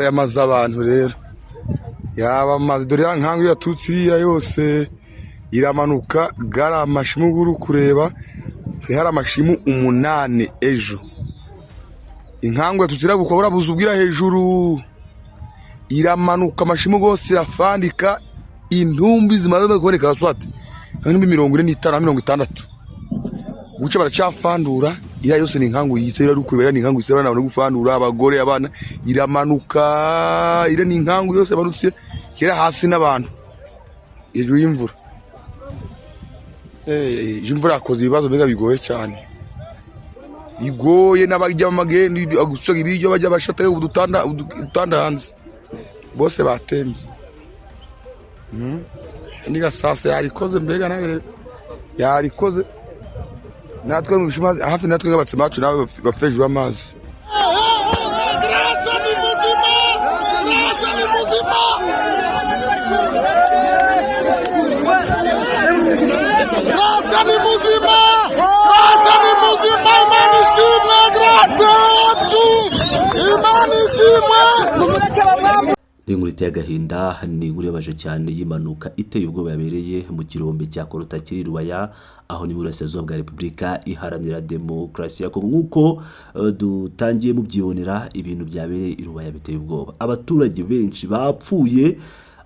yamaze abantu rero yaba amazi dore ya nkangu yatutse iriya yose iramanuka gari amashimu uri kureba hari amashimu 8 ejo inkangu yatutse iraguka burabuze ubwira hejuru iramanuka amashimu gose irafandika intumbi zimaze kuboneka aswate n'imbi 45 na 60 guca baracafandura iriya yose ni inkangu yise iri kureba ni inkangu yise bana no gufandura abagore abana iramanuka ire ni inkangu yose barutse kera hasi n'abantu hejuru y'imvura imvura yakoze ibibazo mbega bigoye cyane bigoye n'abajya mu mageni gusoga ibiryo bajya bashota udutanda hanze bose batembye ni gasasa yarikoze mbega nawe yarikoze natwe mu bishima hafi natwe ngabatse bacu nawe bafejwe amazi ni inkuru iteye agahinda, ni inkuru yabaje cyane y'impanuka iteye ubwoba yabereye mu kirombe cya Korota kiri Rubaya, aho ni mu burasirazuba bwa Repubulika Iharanira Demokarasi ya Kongo. Nk'uko dutangiye mubyibonera ibintu byabereye i Rubaya biteye ubwoba, abaturage benshi bapfuye,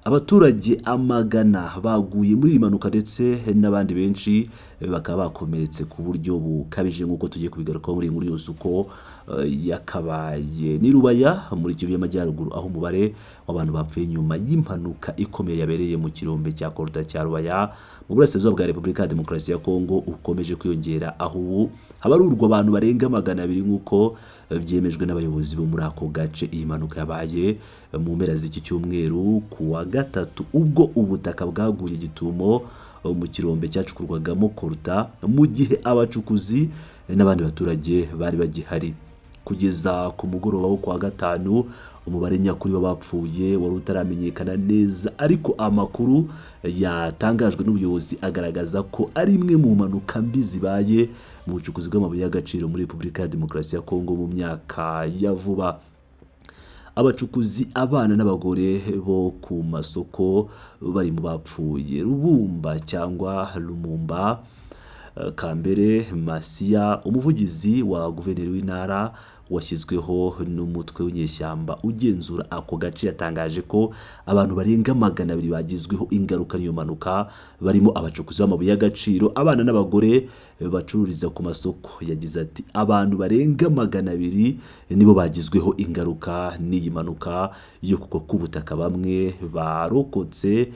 abaturage amagana baguye muri iyi mpanuka ndetse n'abandi benshi bakaba bakomeretse ku buryo bukabije, nk'uko tugiye kubigarukaho muri inkuru yose uko yakabaye. Ni Rubaya muri Kivu y'Amajyaruguru, aho umubare w'abantu bapfuye nyuma y'impanuka ikomeye yabereye mu kirombe cya Korota cya Rubaya mu burasirazuba bwa Repubulika ya Demokarasi ya Kongo ukomeje kwiyongera, aho ubu habarurwa abantu barenga 200 nk'uko byemejwe n'abayobozi bo muri ako gace. Iyi mpanuka yabaye mu mpera z'iki cyumweru ku wa gatatu, ubwo ubutaka bwaguye gitumo mu kirombe cyacukurwagamo Korota, mu gihe abacukuzi n'abandi baturage bari bagihari. Kugeza ku mugoroba wo kwa gatanu umubare nyakuri w'abapfuye wari utaramenyekana neza, ariko amakuru yatangajwe n'ubuyobozi agaragaza ko ari imwe mu mpanuka mbi zibaye mu bucukuzi bw'amabuye y'agaciro muri Repubulika ya Demokarasi ya Kongo mu myaka ya vuba. Abacukuzi, abana n'abagore bo ku masoko bari mu bapfuye. Rubumba cyangwa Lumumba Kambere Masiya, umuvugizi wa guverineri w'intara washyizweho n'umutwe w'inyeshyamba ugenzura ako gace, yatangaje ko abantu barenga 200 bagizweho ingaruka n'iyo mpanuka, barimo abacukuzi b'amabuye y'agaciro, abana n'abagore bacururiza ku masoko. Yagize ati abantu barenga 200 nibo bagizweho ingaruka n'iyi mpanuka yo kugwa k'ubutaka. Bamwe barokotse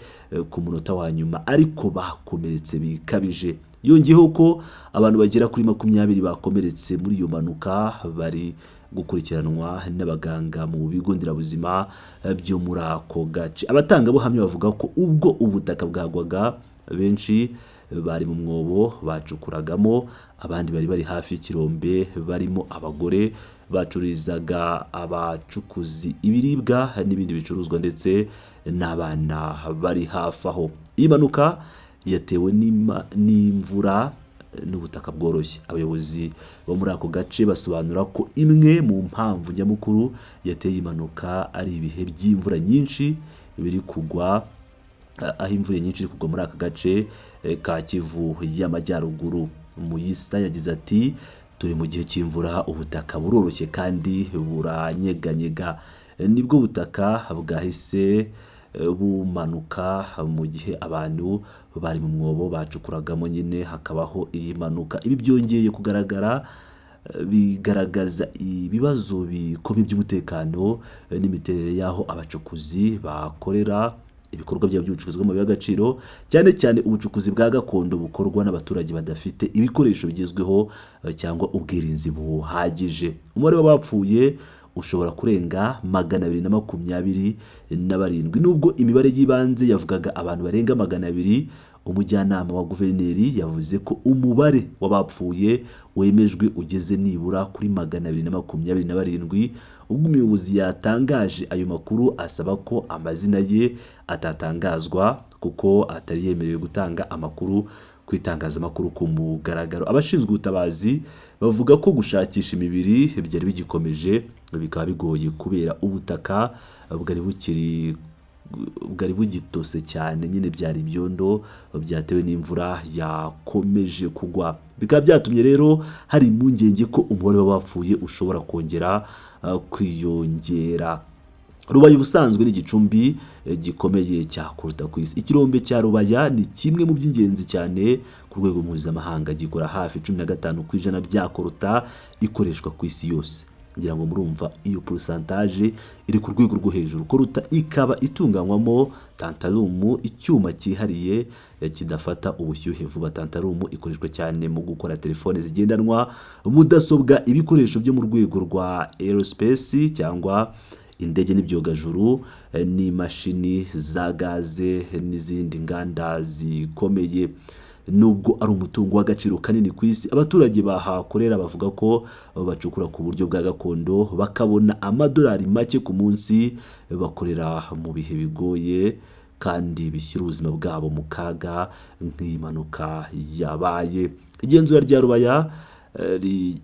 ku munota wa nyuma ariko bakomeretse bikabije. Yongeyeho ko abantu bagera kuri 20 bakomeretse muri iyo mpanuka bari gukurikiranwa n'abaganga mu bigo nderabuzima byo muri ako gace. Abatangabuhamya bavuga ko ubwo ubutaka bwagwaga benshi bari mu mwobo bacukuragamo, abandi bari hafi y'ikirombe barimo abagore bacururizaga abacukuzi ibiribwa n'ibindi bicuruzwa ndetse n'abana bari hafi aho. Iyi mpanuka yatewe n'imvura n'ubutaka bworoshye. Abayobozi bo muri ako gace basobanura ko imwe mu mpamvu nyamukuru yateye impanuka ari ibihe by'imvura nyinshi biri kugwa, aho imvura nyinshi iri kugwa muri aka gace ka Kivu y'Amajyaruguru. Muyisa yagize ati turi mu gihe cy'imvura, ubutaka buroroshye kandi buranyeganyega. Nibwo butaka bwahise bumanuka mu gihe abantu bari mu mwobo bacukuragamo, nyine hakabaho iyi mpanuka. Ibi byongeye kugaragara bigaragaza ibibazo bikomeye by'umutekano n'imiterere y'aho abacukuzi bakorera ibikorwa byabo by'ubucukuzi bw'amabuye y'agaciro, cyane cyane ubucukuzi bwa gakondo bukorwa n'abaturage badafite ibikoresho bigezweho cyangwa ubwirinzi buhagije. Umubare w'abapfuye ushobora kurenga 227. Nubwo imibare y'ibanze yavugaga abantu barenga 200, umujyanama wa guverineri yavuze ko umubare w'abapfuye wemejwe ugeze nibura kuri 227. Ubwo umuyobozi yatangaje ayo makuru asaba ko amazina ye atatangazwa kuko atari yemerewe gutanga amakuru ku itangazamakuru ku mugaragaro. Abashinzwe ubutabazi bavuga ko gushakisha imibiri byari bigikomeje, bikaba bigoye kubera ubutaka bwari bugitose cyane, nyine byari ibyondo byatewe n'imvura yakomeje kugwa. Bikaba byatumye rero hari impungenge ko umubare w'abapfuye ushobora kongera kwiyongera. Rubaya ubusanzwe ni igicumbi gikomeye cya kuruta ku isi. Ikirombe cya Rubaya ni kimwe mu by'ingenzi cyane ku rwego mpuzamahanga, gikora hafi 15% bya koruta ikoreshwa ku isi yose. Ngira ngo murumva iyo pourcentage iri ku rwego rwo hejuru. Koruta ikaba itunganywamo tantalumu, icyuma cyihariye kidafata ubushyuhe vuba. Tantalumu ikoreshwa cyane mu gukora telefone zigendanwa, mudasobwa, ibikoresho byo mu rwego rwa aerospace cyangwa indege n'ibyogajuru, n'imashini za gaze n'izindi nganda zikomeye. Nubwo ari umutungo w'agaciro kanini ku isi, abaturage bahakorera bavuga ko bacukura ku buryo bwa gakondo bakabona amadolari make ku munsi. Bakorera mu bihe bigoye kandi bishyira ubuzima bwabo mu kaga nk'iyi mpanuka yabaye. Igenzura rya Rubaya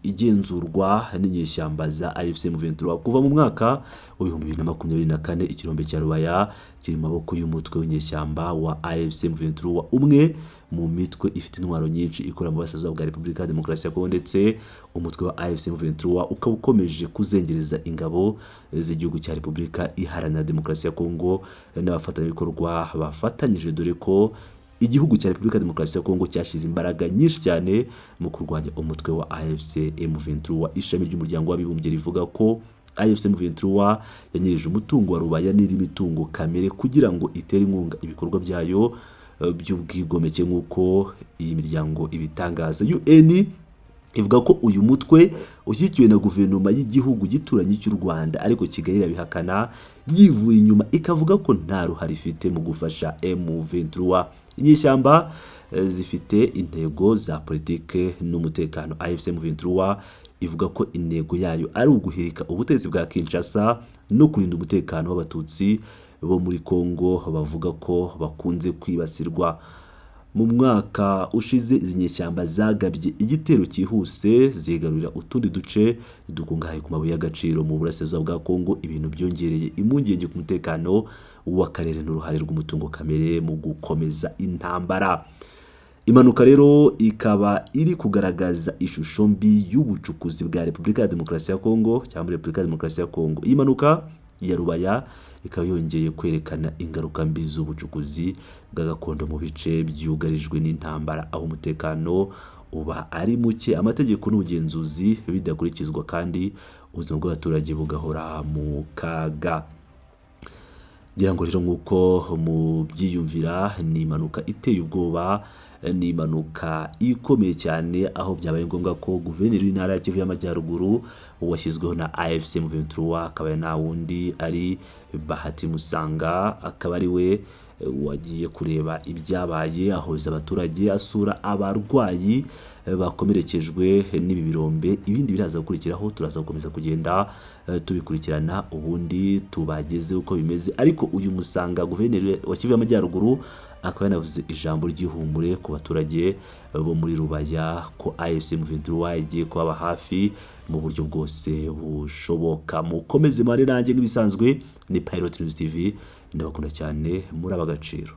igenzurwa n'inyeshyamba za AFC M23. Kuva mu mwaka wa 2024 ikirombe cya Rubaya kiri mu maboko y'umutwe w'inyeshyamba wa AFC M23, umwe mu mitwe ifite intwaro nyinshi ikora mu burasirazuba bwa Repubulika ya Demokarasi ya Kongo, ndetse umutwe wa AFC M23 ukaba ukomeje kuzengereza ingabo z'igihugu cya Repubulika Iharanira Demokarasi ya Kongo n'abafatanyabikorwa bafatanyije, dore ko igihugu cya Repubulika ya Demokarasi ya Kongo cyashyize imbaraga nyinshi cyane mu kurwanya umutwe wa AFC M23. Ishami ry'umuryango w'abibumbye rivuga ko AFC M23 yanyerije umutungo wa Rubaya n'indi mitungo kamere kugira ngo itere inkunga ibikorwa byayo by'ubwigomeke nk'uko iyi miryango ibitangaza. UN ivuga ko uyu mutwe ushyigikiwe na guverinoma y'igihugu gituranye cy'u Rwanda, ariko Kigali irabihakana yivuye inyuma, ikavuga ko nta ruhare ifite mu gufasha M23. Inyeshyamba zifite intego za politike n'umutekano. AFC M23 ivuga ko intego yayo ari uguhirika ubutegetsi bwa Kinshasa no kurinda umutekano w'abatutsi bo muri Kongo bavuga ko bakunze kwibasirwa. Mu mwaka ushize izi nyeshyamba zagabye igitero cyihuse zigarurira utundi duce dukungahaye ku mabuye y'agaciro mu burasirazuba bwa Kongo, ibintu byongereye impungenge ku mutekano w'akarere n'uruhare rw'umutungo kamere mu gukomeza intambara. Impanuka rero ikaba iri kugaragaza ishusho mbi y'ubucukuzi bwa Repubulika ya Demokarasi ya Kongo cyangwa Repubulika ya Demokarasi ya Kongo. Iyi mpanuka ya Rubaya ikaba yongeye kwerekana ingaruka mbi z'ubucukuzi bwa gakondo mu bice byugarijwe n'intambara, aho umutekano uba ari muke, amategeko n'ubugenzuzi bidakurikizwa, kandi ubuzima bw'abaturage bugahora mu kaga. Ngira ngo rero nk'uko mu byiyumvira, ni impanuka iteye ubwoba, ni impanuka ikomeye cyane, aho byabaye ngombwa ko guverineri w'intara ya Kivu y'Amajyaruguru washyizweho na AFC M23 akaba nta wundi ari Bahati Musanga, akaba ari we wagiye kureba ibyabaye, ahoza abaturage, asura abarwayi bakomerekejwe n'ibi birombe. Ibindi biraza gukurikiraho, turaza gukomeza kugenda tubikurikirana ubundi tubageze uko bimeze. Ariko uyu Musanga, guverineri wa Kivu y'Amajyaruguru, akaba yanavuze ijambo ry'ihumure ku baturage bo muri Rubaya ko AFC M23 igiye kubaba hafi mu buryo bwose bushoboka. Mukomeze mare nanjye nk'ibisanzwe, ni Pilot News TV, ndabakunda cyane, muri abagaciro.